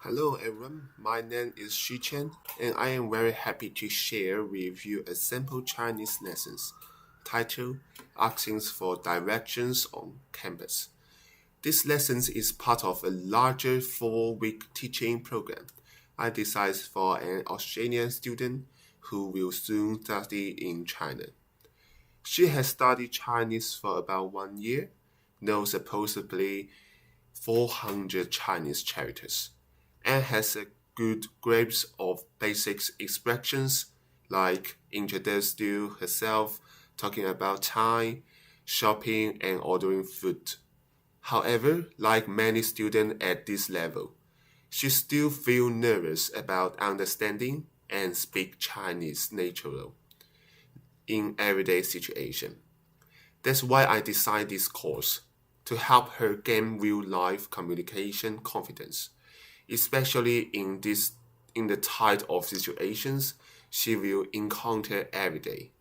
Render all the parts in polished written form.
Hello everyone, my name is Xu Chen, and I am very happy to share with you a simple Chinese lessons titled Asking for Directions on Campus. This lesson is part of a larger 4-week teaching program I designed for an Australian student who will soon study in China. She has studied Chinese for about 1 year, knows supposedly 400 Chinese characters, and has a good grasp of basic expressions like introduce to herself, talking about time, shopping, and ordering food. However, like many students at this level, she still feels nervous about understanding and speak Chinese naturally in everyday situation. That's why I designed this course to help her gain real-life communication confidence, especially in the type of situations she will encounter every day,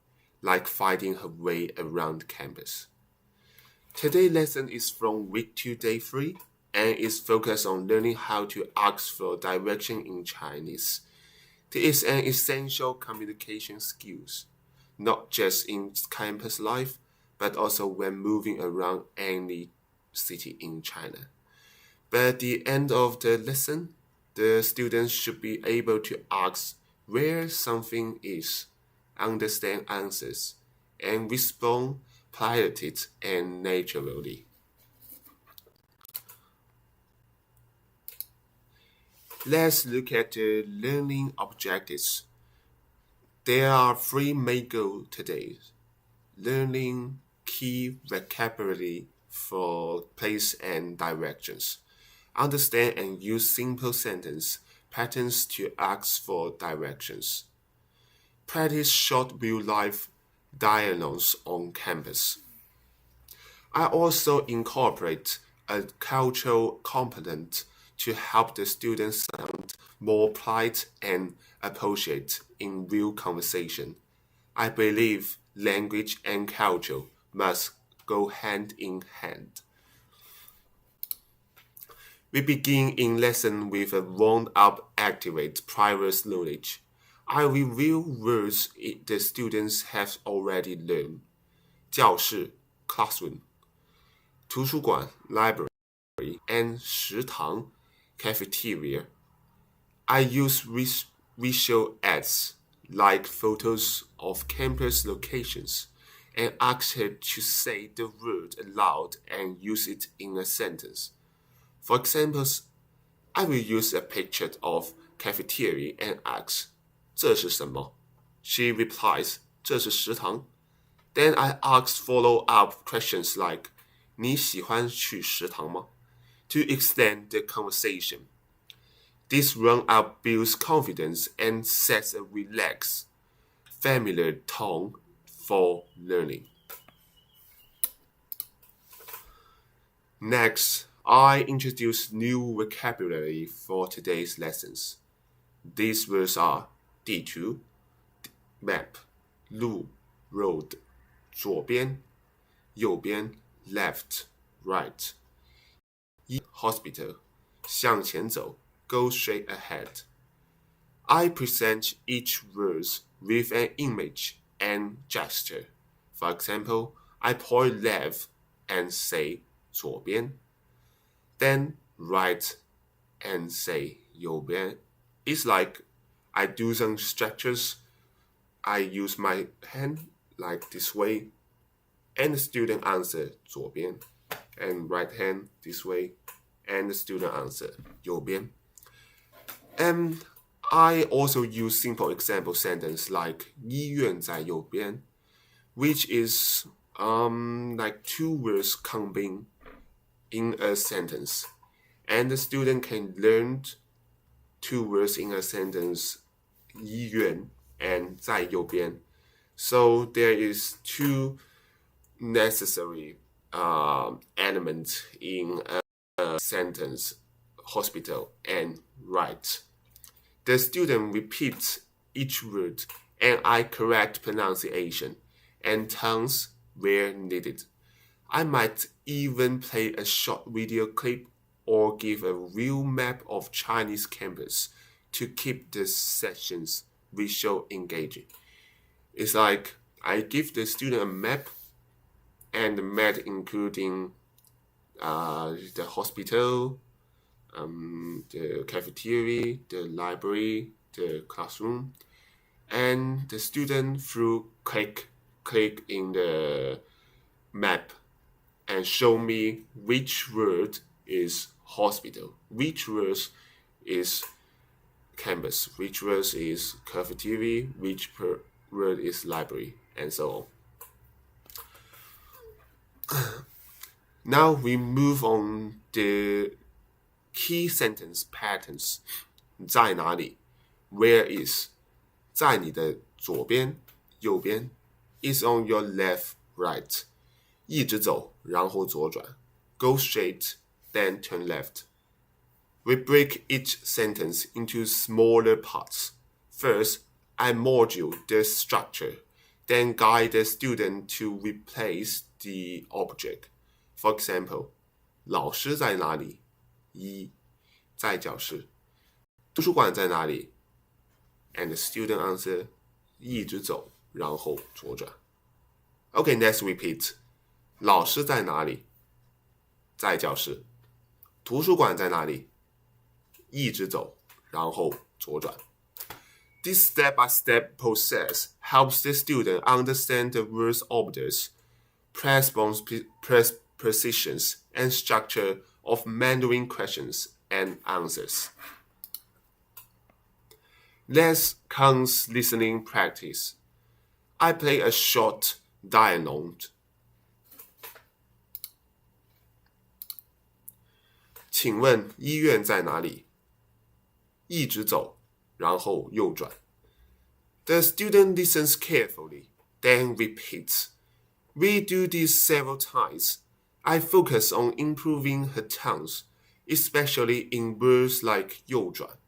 like finding her way around campus. Today's lesson is from week 2, day 3, and is focused on learning how to ask for direction in Chinese. This is an essential communication skills, not just in campus life, but also when moving around any city in China. But at the end of the lesson, the students should be able to ask where something is, understand answers, and respond politely and naturally. Let's look at the learning objectives. There are 3 main goals today. Learning key vocabulary for place and directions. Understand and use simple sentence patterns to ask for directions. Practice short real-life dialogues on campus. I also incorporate a cultural component to help the students sound more polite and appropriate in real conversation. I believe language and culture must go hand in hand. We begin in lesson with a wound-up activate previous knowledge. I review words the students have already learned. 教室 classroom, 图书馆 library, and 食堂 cafeteria. I use visual aids like photos of campus locations and ask her to say the word aloud and use it in a sentence. For examples, I will use a picture of cafeteria and ask, 这是什么? She replies, 这是食堂. Then I ask follow-up questions like, 你喜欢去食堂吗? To extend the conversation. This run-up builds confidence and sets a relaxed, familiar tone for learning. Next, I introduce new vocabulary for today's lessons. These words are 地图 map, 路 road, 左边右边 left, right, hospital, 向前走 go straight ahead. I present each verse with an image and gesture. For example, I point left and say 左边, then right and say 右边. It's like I do some stretches. I use my hand like this way, and the student answer 左边, and right hand this way, and the student answer 右边. And I also use simple example sentence like 医院在右边, which is like 2 words combined in a sentence. And the student can learn 2 words in a sentence, 医院 and 在右边. So there is 2 necessary elements in a sentence, hospital and right. The student repeats each word and I correct pronunciation and tones where needed. I might even play a short video clip or give a real map of Chinese campus to keep the sessions visual engaging. It's like I give the student a map, and the map including the hospital, the cafeteria, the library, the classroom, and the student through click in the map and show me which word is hospital, which word is campus, which word is cafeteria, which word is library, and so on. Now we move on the key sentence patterns. 在哪里 Where is 在你的左边右边 is on your left right 一直走然后左转 Go straight then turn left. We break each sentence into smaller parts. First, I module the structure, then guide the student to replace the object. For example, 老师在哪里？一，在教室。图书馆在哪里？ And the student answer, 一直走，然后左转。Okay, let's repeat. 老师在哪里？在教室。图书馆在哪里？一直走，然后左转。This step-by-step process helps the student understand the word's orders, precisions, and structure of Mandarin questions and answers. Let's comes listening practice. I play a short dialogue. 请问医院在哪里？一直走，然后右转。The student listens carefully, then repeats. We do this several times. I focus on improving her tongues, especially in words like 右转,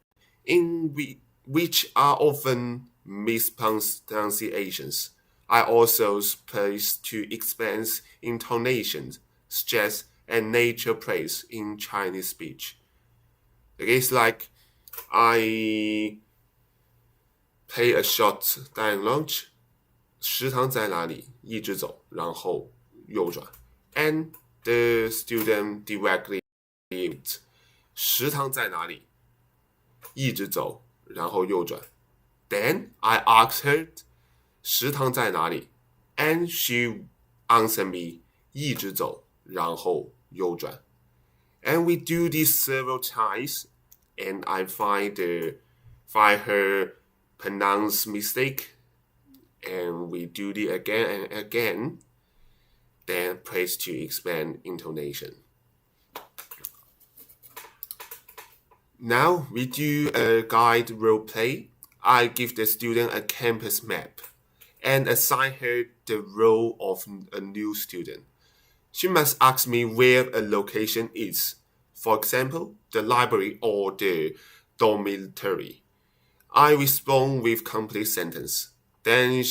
which are often mispronunciations. I also place to expand intonations, stress, and nature praise in Chinese speech. It's like I play a short dialogue. 食堂在哪里？一直走，然后右转。And the student directly asked, 食堂在哪里？一直走，然后右转。Then I asked her, 食堂在哪里？ And she answered me, 一直走，然后右转。And we do this several times, and I find her pronounce mistake, and we do it again and again. Then praise to expand intonation. Now we do a guide role play. I give the student a campus map and assign her the role of a new student. She must ask me where a location is. For example, the library or the dormitory. I respond with complete sentence. Then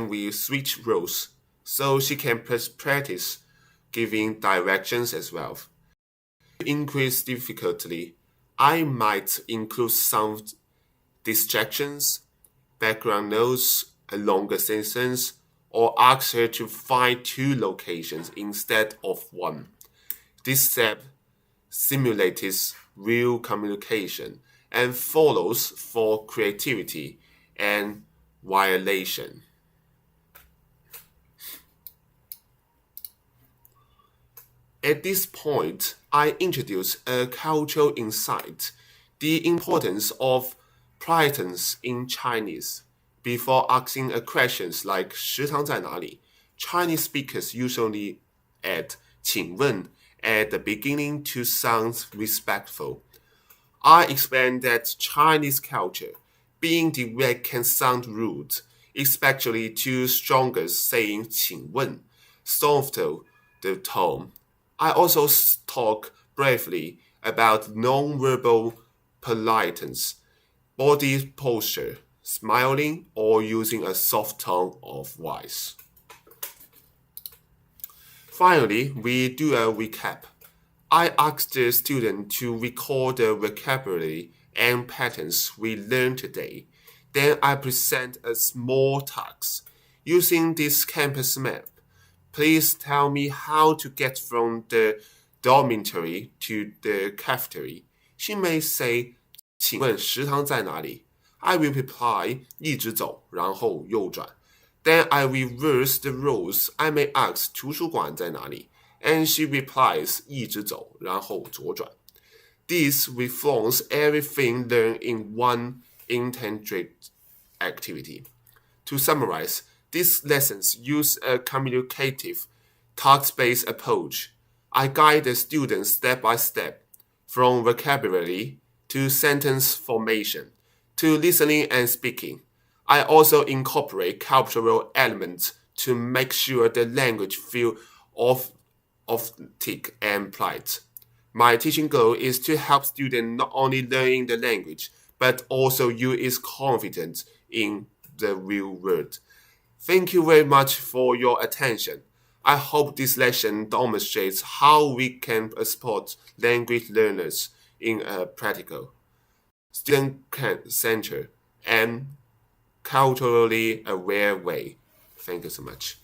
we switch roles so she can practice giving directions as well. To increase difficulty, I might include some distractions, background notes, a longer sentence, or ask her to find 2 locations instead of 1. This step simulates real communication and follows for creativity and violation. At this point, I introduce a cultural insight, the importance of politeness in Chinese. Before asking a questions like 食堂在哪里, Chinese speakers usually add 请问 at the beginning to sound respectful. I explain that Chinese culture, being direct can sound rude, especially to stronger saying 请问, softer the tone. I also talk briefly about non-verbal politeness, body posture, smiling, or using a soft tone of voice. Finally, we do a recap. I asked the student to record the vocabulary and patterns we learned today. Then I present a small task. Using this campus map, please tell me how to get from the dormitory to the cafeteria. She may say, 请问食堂在哪里? I will reply, 一直走，然后右转。Then I reverse the roles. I may ask, 图书馆在哪里? And she replies, 一直走，然后左转。This reforms everything learned in one intended activity. To summarize, these lessons use a communicative, task-based approach. I guide the students step by step, from vocabulary to sentence formation, to listening and speaking. I also incorporate cultural elements to make sure the language feels authentic and polite. My teaching goal is to help students not only learn the language, but also use its confidence in the real world. Thank you very much for your attention. I hope this lesson demonstrates how we can support language learners in a practical, student-centered, and culturally aware way. Thank you so much.